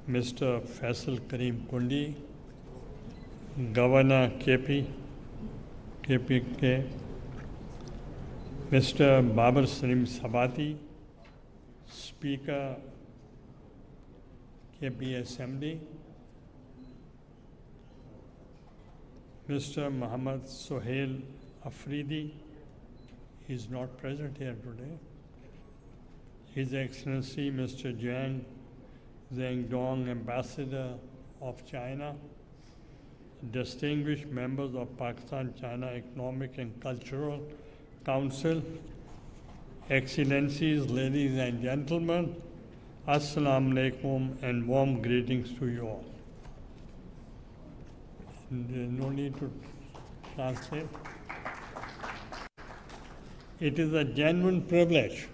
Mr. Faisal Karim Kundi, Governor KPK, Mr. Babar Salim Sabati, Speaker KP Assembly, Mr. Muhammad Sohail Afridi, he is not present here today. His Excellency Mr. Jiang Zhengdong, Ambassador of China, distinguished members of Pakistan-China Economic and Cultural Council, Excellencies, ladies and gentlemen, Assalamu alaikum and warm greetings to you all. There's no need to translate. It is a genuine privilege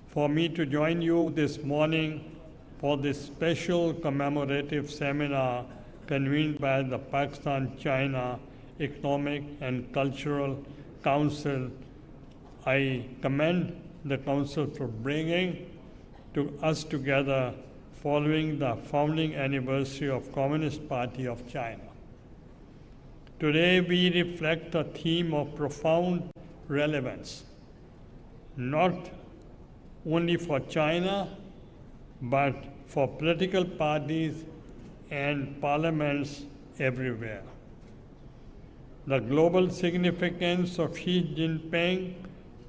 for me to join you this morning for this special commemorative seminar convened by the Pakistan-China Economic and Cultural Council. I commend the Council for bringing us together following the founding anniversary of Communist Party of China. Today we reflect a theme of profound relevance, not only for China, but for political parties and parliaments everywhere. The global significance of Xi Jinping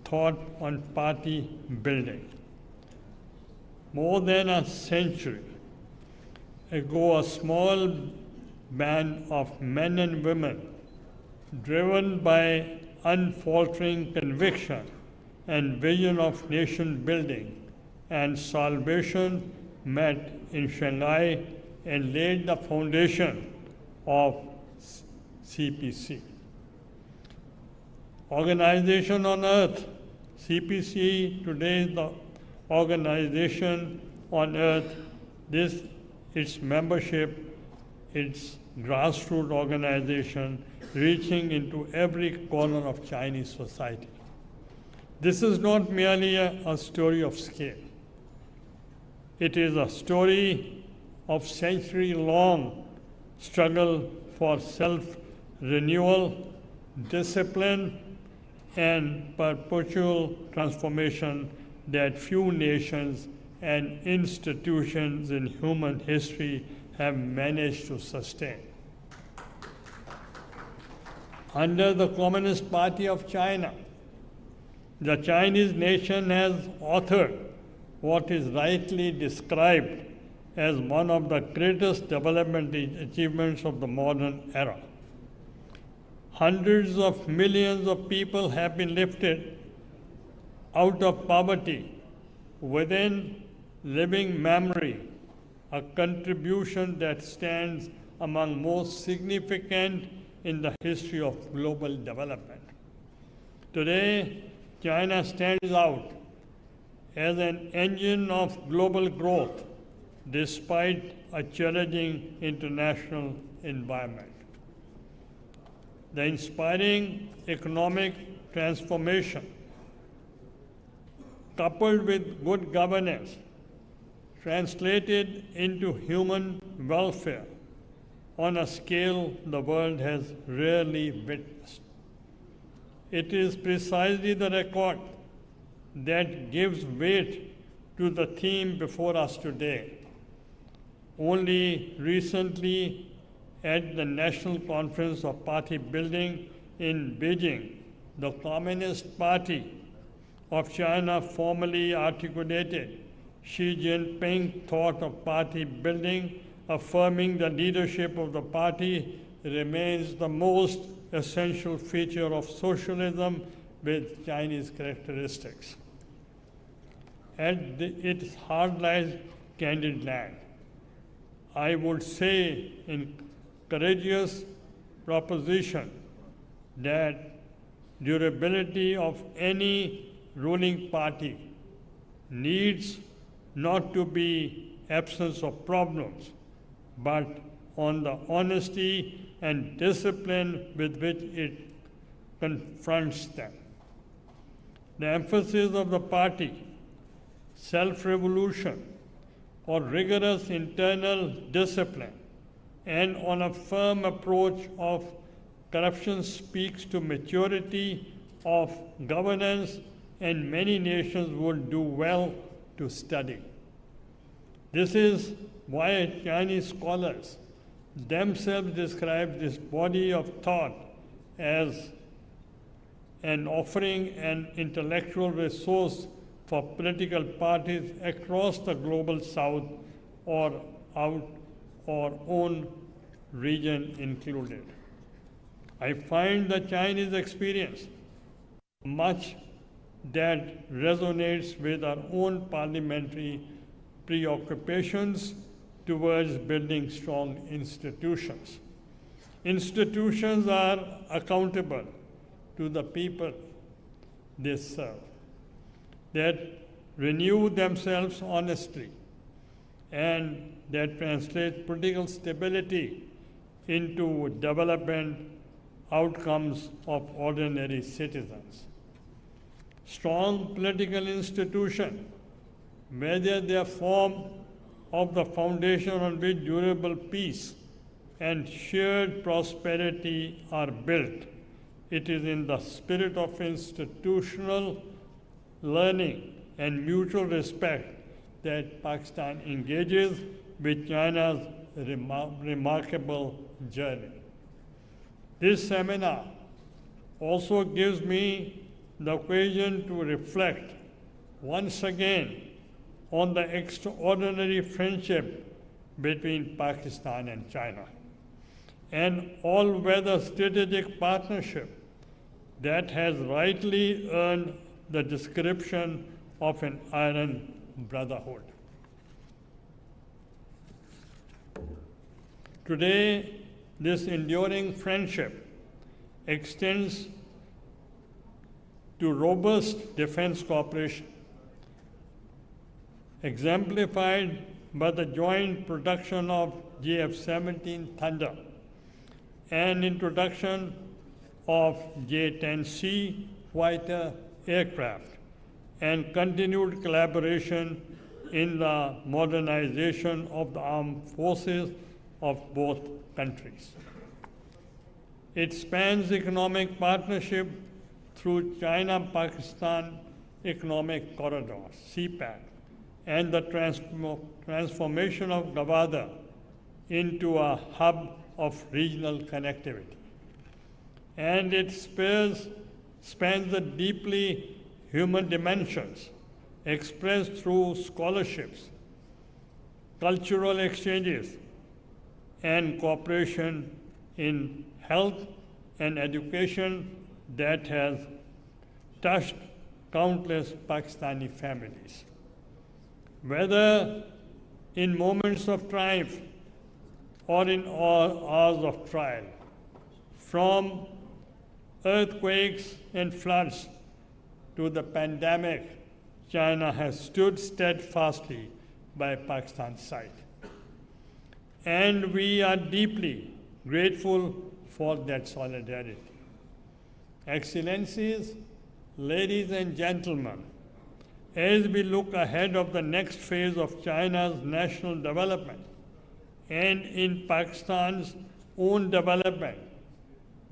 thought on party building. More than a century ago, a small band of men and women, driven by unfaltering conviction and vision of nation building and salvation, met in Shanghai and laid the foundation of CPC. Organization on Earth, CPC today is the organization on Earth. Its membership, its grassroots organization reaching into every corner of Chinese society. This is not merely a story of scale. It is a story of century-long struggle for self-renewal, discipline, and perpetual transformation that few nations and institutions in human history have managed to sustain. Under the Communist Party of China, the Chinese nation has authored what is rightly described as one of the greatest development achievements of the modern era. Hundreds of millions of people have been lifted out of poverty within living memory, a contribution that stands among most significant in the history of global development. Today, China stands out as an engine of global growth despite a challenging international environment. The inspiring economic transformation, coupled with good governance, translated into human welfare on a scale the world has rarely witnessed. It is precisely the record that gives weight to the theme before us today. Only recently, at the National Conference of Party Building in Beijing, the Communist Party of China formally articulated Xi Jinping's thought of party building, affirming the leadership of the party remains the most essential feature of socialism with Chinese characteristics. At its heart lies candid land. I would say in courageous proposition that durability of any ruling party needs not to be absence of problems, but on the honesty and discipline with which it confronts them. The emphasis of the party, self-revolution, or rigorous internal discipline and on a firm approach of corruption speaks to maturity of governance, and many nations would do well to study. This is why Chinese scholars themselves describe this body of thought as an offering an intellectual resource for political parties across the global south or out our own region included. I find the Chinese experience much that resonates with our own parliamentary preoccupations towards building strong institutions. Institutions are accountable to the people they serve, that renew themselves honestly, and that translate political stability into development outcomes of ordinary citizens. Strong political institutions, whether they are form of the foundation on which durable peace and shared prosperity are built, it is in the spirit of institutional learning and mutual respect that Pakistan engages with China's remarkable journey. This seminar also gives me the occasion to reflect once again on the extraordinary friendship between Pakistan and China, an all-weather strategic partnership that has rightly earned the description of an iron brotherhood. Today, this enduring friendship extends to robust defense cooperation, exemplified by the joint production of JF-17 Thunder and introduction of J-10C fighter aircraft, and continued collaboration in the modernization of the armed forces of both countries. It spans economic partnership through China-Pakistan Economic Corridor, CPEC, and the transformation of Gawada into a hub of regional connectivity. And it spans the deeply human dimensions expressed through scholarships, cultural exchanges, and cooperation in health and education that has touched countless Pakistani families. Whether in moments of triumph or in hours of trial, from earthquakes and floods to the pandemic, China has stood steadfastly by Pakistan's side. And we are deeply grateful for that solidarity. Excellencies, ladies and gentlemen, as we look ahead of the next phase of China's national development and in Pakistan's own development,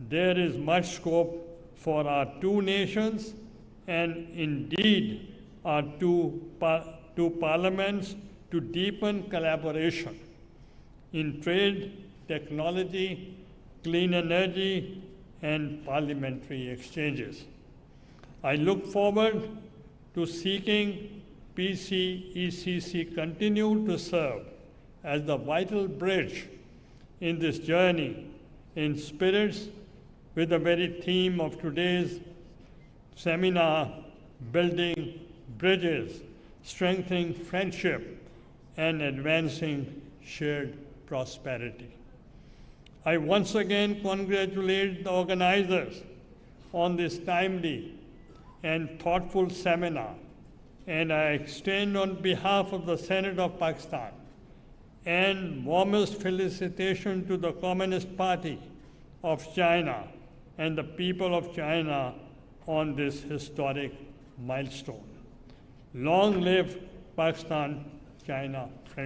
there is much scope for our two nations and indeed our two parliaments to deepen collaboration in trade, technology, clean energy, and parliamentary exchanges. I look forward to seeing PCECC continue to serve as the vital bridge in this journey in spirits with the very theme of today's seminar, building bridges, strengthening friendship, and advancing shared prosperity. I once again congratulate the organizers on this timely and thoughtful seminar, and I extend on behalf of the Senate of Pakistan and warmest felicitation to the Communist Party of China and the people of China on this historic milestone. Long live Pakistan-China friendship.